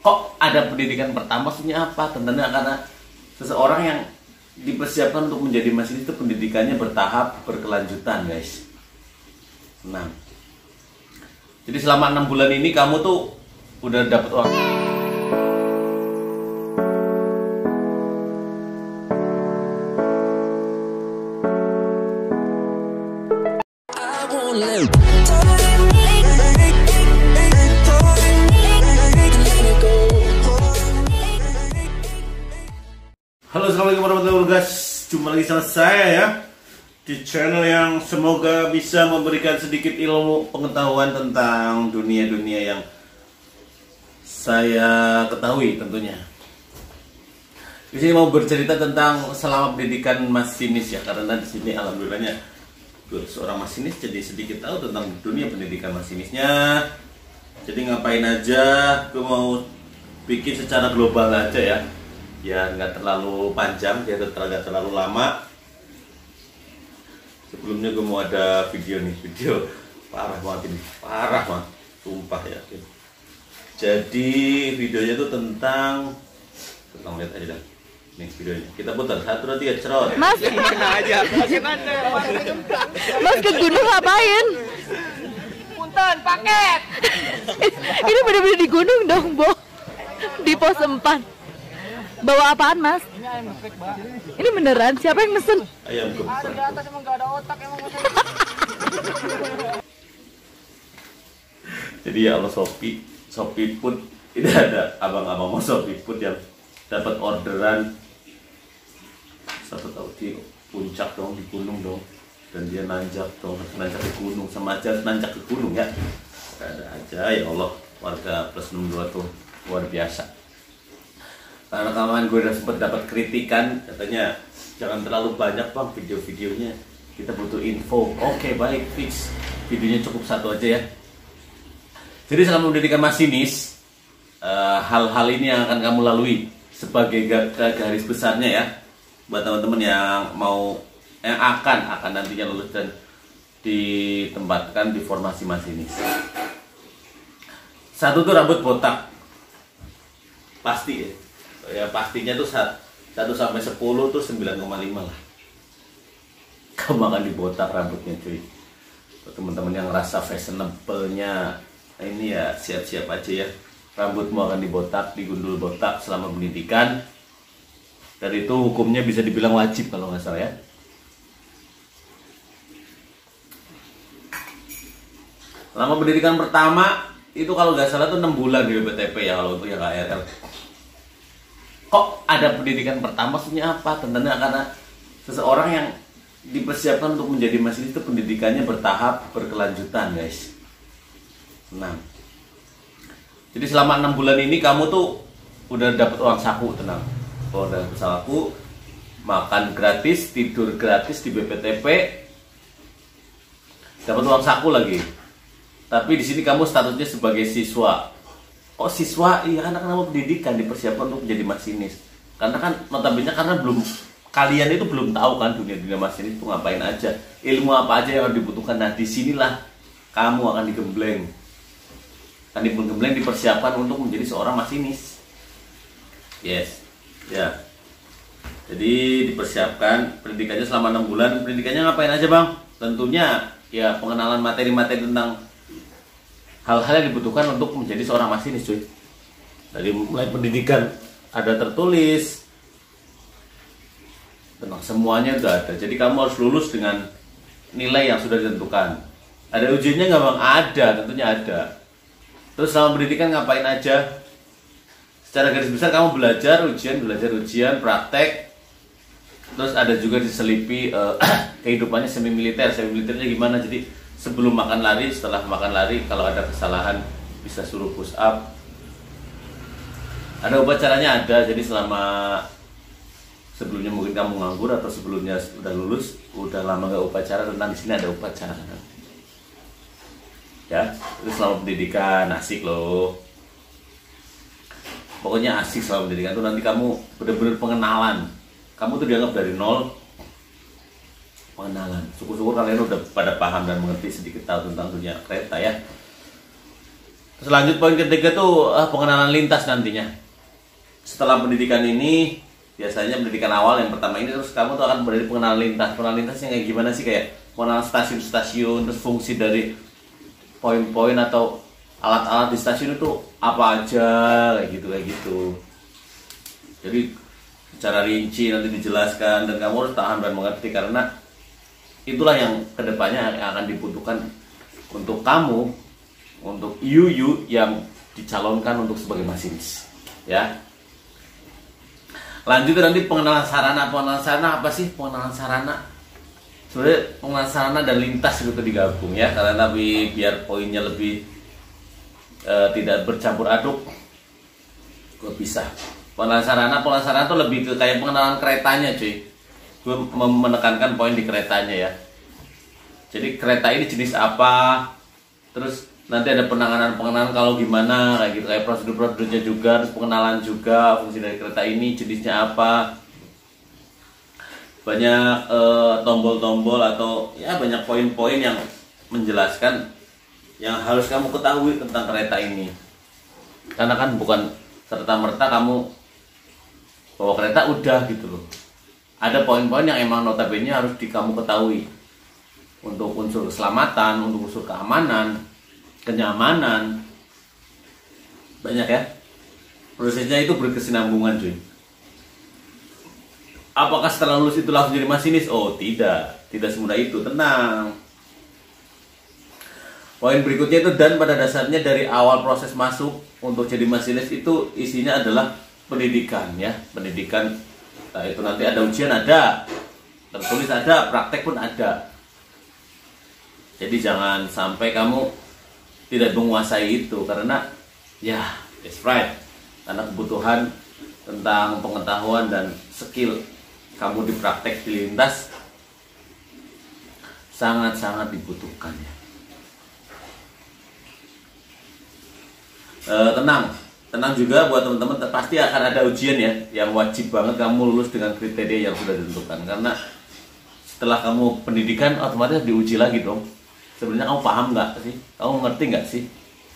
Kok ada pendidikan pertama, maksudnya apa? Tentunya karena seseorang yang dipersiapkan untuk menjadi masinis itu pendidikannya bertahap, berkelanjutan, guys. Nah, jadi selama 6 bulan ini kamu tuh udah dapet uang. Halo, assalamualaikum warahmatullahi wabarakatuh. Jumpa lagi sama saya ya di channel yang semoga bisa memberikan sedikit ilmu pengetahuan tentang dunia-dunia yang saya ketahui tentunya. Di sini mau bercerita tentang selama pendidikan masinis ya, karena di sini alhamdulillahnya seorang masinis jadi sedikit tahu tentang dunia pendidikan masinisnya. Jadi ngapain aja, gue mau bikin secara global aja ya. Ya nggak terlalu panjang, ya nggak terlalu lama. Sebelumnya gue mau ada video nih, video parah banget ini, parah banget, sumpah ya. Jadi videonya tuh tentang lihat aja dah. Nih videonya, kita putar 1, 2, 3, cerot. Mas, Mas ke gunung ngapain? Punten paket. Ini bener-bener di gunung dong, Bo. Di pos 4. Bawa apaan, Mas? Ini ayam geprek, Mbak. Ini beneran? Siapa yang mesen? Ayam geprek. Ada di atas emang gak ada otak emang. Jadi ya Allah, Shopee Food ini ada abang-abang mau Shopee Food yang dapat orderan. Satu tahu dia puncak dong, di gunung dong, dan dia nanjak ke gunung, sama aja nanjak ke gunung ya. Ada aja ya Allah, warga plus 62 tuh luar biasa. Karena kemarin gue udah sempet dapat kritikan, katanya jangan terlalu banyak bang video-videonya, kita butuh info. Oke, baik, fix, videonya cukup 1 aja ya. Jadi selama pendidikan masinis, hal-hal ini yang akan kamu lalui sebagai garis besarnya ya, buat teman-teman yang akan nantinya lulus dan ditempatkan di formasi masinis. 1 tuh rambut botak, pasti ya. Ya pastinya tuh 1 sampai 10 tuh 9,5 lah. Kamu akan dibotak rambutnya cuy. Teman-teman yang rasa fashionable-nya ini ya siap-siap aja ya. Rambutmu akan dibotak, digundul botak selama pendidikan. Dan itu hukumnya bisa dibilang wajib kalau nggak salah ya. Selama pendidikan pertama itu kalau nggak salah tuh 6 bulan di BPTP ya kalau untuk yang KRL. Kok ada pendidikan pertama, maksudnya apa? Tentunya karena seseorang yang dipersiapkan untuk menjadi masinis itu pendidikannya bertahap, berkelanjutan, guys. Nah, jadi selama 6 bulan ini kamu tuh udah dapet uang saku, tenang. Udah dapet saku, makan gratis, tidur gratis di BPTP, dapat uang saku lagi. Tapi di sini kamu statusnya sebagai siswa. Oh siswa, iya kan kenapa pendidikan dipersiapkan untuk menjadi masinis? Karena kan notabene karena kalian itu belum tahu kan dunia masinis itu ngapain aja, ilmu apa aja yang harus dibutuhkan. Nah disinilah kamu akan digembleng, dipersiapkan untuk menjadi seorang masinis. Yes, ya. Jadi dipersiapkan pendidikannya selama 6 bulan. Pendidikannya ngapain aja bang? Tentunya ya pengenalan materi-materi tentang hal-hal yang dibutuhkan untuk menjadi seorang masinis cuy. Dari mulai pendidikan ada tertulis, tentang semuanya udah ada. Jadi kamu harus lulus dengan nilai yang sudah ditentukan. Ada ujiannya nggak bang? Ada, tentunya ada. Terus selama pendidikan ngapain aja? Secara garis besar kamu belajar ujian, praktek. Terus ada juga diselipi kehidupannya semi militernya gimana. Jadi sebelum makan lari, setelah makan lari, kalau ada kesalahan bisa suruh push up. Ada upacaranya ada, jadi selama sebelumnya mungkin kamu nganggur atau sebelumnya udah lulus, udah lama gak upacara, tentang di sini ada upacara. Ya, itu selama pendidikan asik loh. Pokoknya asik selama pendidikan tuh, nanti kamu bener-bener pengenalan. Kamu tuh dianggap dari nol. Pengenalan. Syukur-syukur kalian udah pada paham dan mengerti sedikit tahu tentang dunia kereta ya. Terus lanjut poin ketiga tuh pengenalan lintas nantinya. Setelah pendidikan ini, biasanya pendidikan awal yang pertama ini, terus kamu tuh akan berada di pengenalan lintas. Pengenalan lintasnya kayak gimana sih, kayak pengenalan stasiun-stasiun, terus fungsi dari poin-poin atau alat-alat di stasiun itu apa aja, kayak gitu. Jadi secara rinci nanti dijelaskan dan kamu harus tahan dan mengerti, karena itulah yang kedepannya akan dibutuhkan untuk kamu, untuk you yang dicalonkan untuk sebagai masinis, ya. Lanjut nanti pengenalan sarana. Pengenalan sarana apa sih? Pengenalan sarana sebenarnya pengenalan sarana dan lintas itu digabung ya, karena biar poinnya lebih tidak bercampur aduk, gue pisah. Pengenalan sarana tuh lebih ke kayak pengenalan keretanya, cuy. Gue menekankan poin di keretanya ya. Jadi kereta ini jenis apa, terus nanti ada penanganan kalau gimana, kayak gitu, kayak prosedurnya juga, terus pengenalan juga fungsi dari kereta ini jenisnya apa. Banyak tombol-tombol atau ya banyak poin-poin yang menjelaskan yang harus kamu ketahui tentang kereta ini. Karena kan bukan serta-merta kamu bawa kereta udah gitu loh. Ada poin-poin yang emang notabene harus kamu ketahui untuk unsur keselamatan, untuk unsur keamanan, kenyamanan. Banyak ya. Prosesnya itu berkesinambungan, cuy. Apakah setelah lulus itu langsung jadi masinis? Oh, tidak semudah itu, tenang. Poin berikutnya itu, dan pada dasarnya dari awal proses masuk untuk jadi masinis itu isinya adalah pendidikan ya, pendidikan. Nah, itu nanti ada ujian, ada tertulis, ada praktek pun ada. Jadi jangan sampai kamu tidak menguasai itu, karena ya, that's right. Karena kebutuhan tentang pengetahuan dan skill kamu di praktek di lintas sangat-sangat dibutuhkan ya. Tenang juga buat teman-teman, pasti akan ada ujian ya, yang wajib banget kamu lulus dengan kriteria yang sudah ditentukan. Karena setelah kamu pendidikan otomatis diuji lagi dong. Sebenarnya kamu paham nggak sih? Kamu ngerti nggak sih?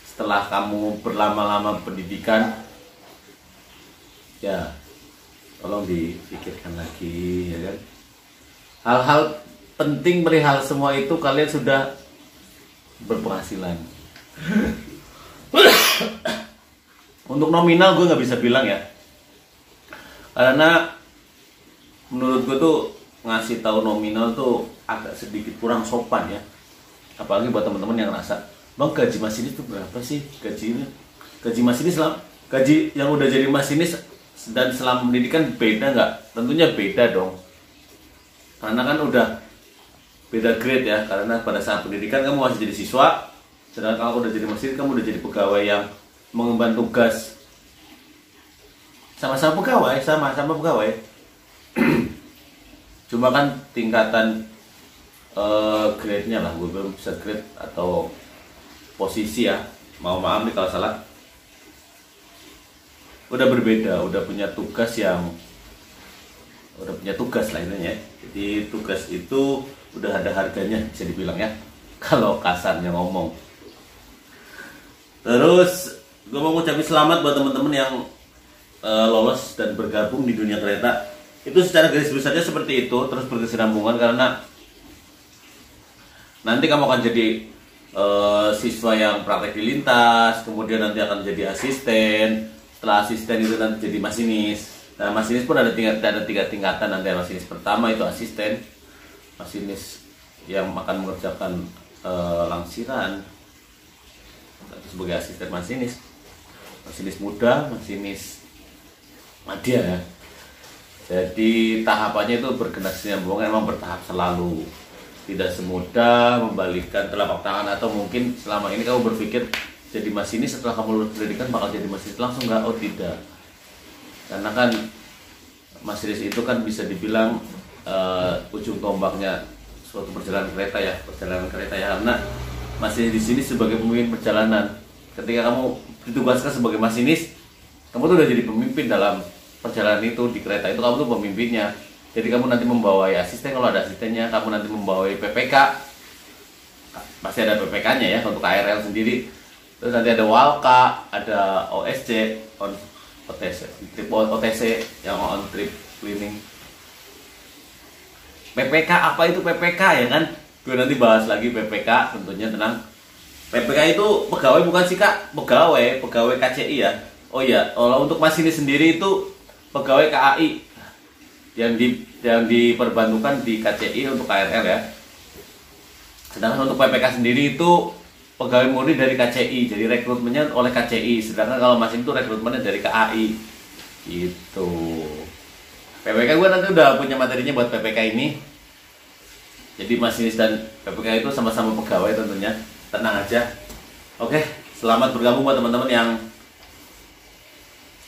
Setelah kamu berlama-lama pendidikan, ya tolong dipikirkan lagi ya kan. Hal-hal penting perihal semua itu kalian sudah berpenghasilan. Untuk nominal gue nggak bisa bilang ya, karena menurut gue tuh ngasih tahu nominal tuh agak sedikit kurang sopan ya. Apalagi buat teman-teman yang ngerasa, bang gaji masinis itu berapa sih gaji masinis, gaji yang udah jadi masinis dan selama pendidikan beda nggak? Tentunya beda dong, karena kan udah beda grade ya. Karena pada saat pendidikan kamu masih jadi siswa, sedangkan kalau udah jadi masinis kamu udah jadi pegawai yang mengemban tugas. Sama-sama pegawai cuma kan tingkatan grade-nya lah, gue belum bisa grade atau posisi ya, maaf nih kalau salah. Udah berbeda, udah punya tugas lah intinya. Jadi tugas itu udah ada harganya, bisa dibilang ya, kalau kasarnya ngomong. Terus gue mau ngucapin selamat buat teman-teman yang lolos dan bergabung di dunia kereta. Itu secara garis besarnya seperti itu, terus berkesinambungan, karena nanti kamu akan jadi siswa yang praktek di lintas, kemudian nanti akan jadi asisten. Setelah asisten itu nanti jadi masinis. Nah, masinis pun ada tiga tingkatan. Nanti masinis pertama itu asisten, masinis yang akan mengerjakan langsiran sebagai asisten masinis, masinis muda, masinis madya ya. Jadi tahapannya itu berkesinambungan, memang bertahap selalu. Tidak semudah membalikkan telapak tangan, atau mungkin selama ini kamu berpikir jadi masinis setelah kamu lulus pendidikan bakal jadi masinis langsung, nggak? Oh tidak, karena kan masinis itu kan bisa dibilang ujung tombaknya suatu perjalanan kereta ya, karena masinis di sini sebagai pemimpin perjalanan. Ketika kamu ditugaskan sebagai masinis, kamu tuh udah jadi pemimpin dalam perjalanan itu di kereta itu, kamu tuh pemimpinnya. Jadi kamu nanti membawai asisten kalau ada asistennya, kamu nanti membawai PPK, pasti ada PPK-nya ya untuk KRL sendiri. Terus nanti ada Walka, ada OSC, trip OTC yang on trip cleaning. PPK, apa itu PPK ya kan? Gue nanti bahas lagi PPK, tentunya tenang. PPK itu pegawai bukan sih kak? Pegawai KCI ya. Oh iya, kalau untuk masinis sendiri itu pegawai KAI yang diperbantukan di KCI untuk KRL ya. Sedangkan untuk PPK sendiri itu pegawai murni dari KCI, jadi rekrutmennya oleh KCI. Sedangkan kalau masinis itu rekrutmennya dari KAI. Gitu. PPK gue nanti udah punya materinya buat PPK ini. Jadi masinis dan PPK itu sama-sama pegawai tentunya. Tenang aja. Oke, selamat bergabung buat teman-teman yang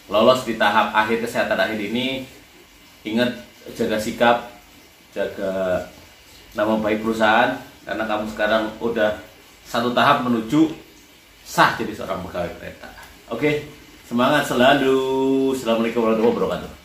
lolos di tahap akhir kesehatan akhir ini. Ingat, jaga sikap, jaga nama baik perusahaan, karena kamu sekarang udah satu tahap menuju sah jadi seorang pegawai kereta. Oke, semangat selalu. Assalamualaikum warahmatullahi wabarakatuh.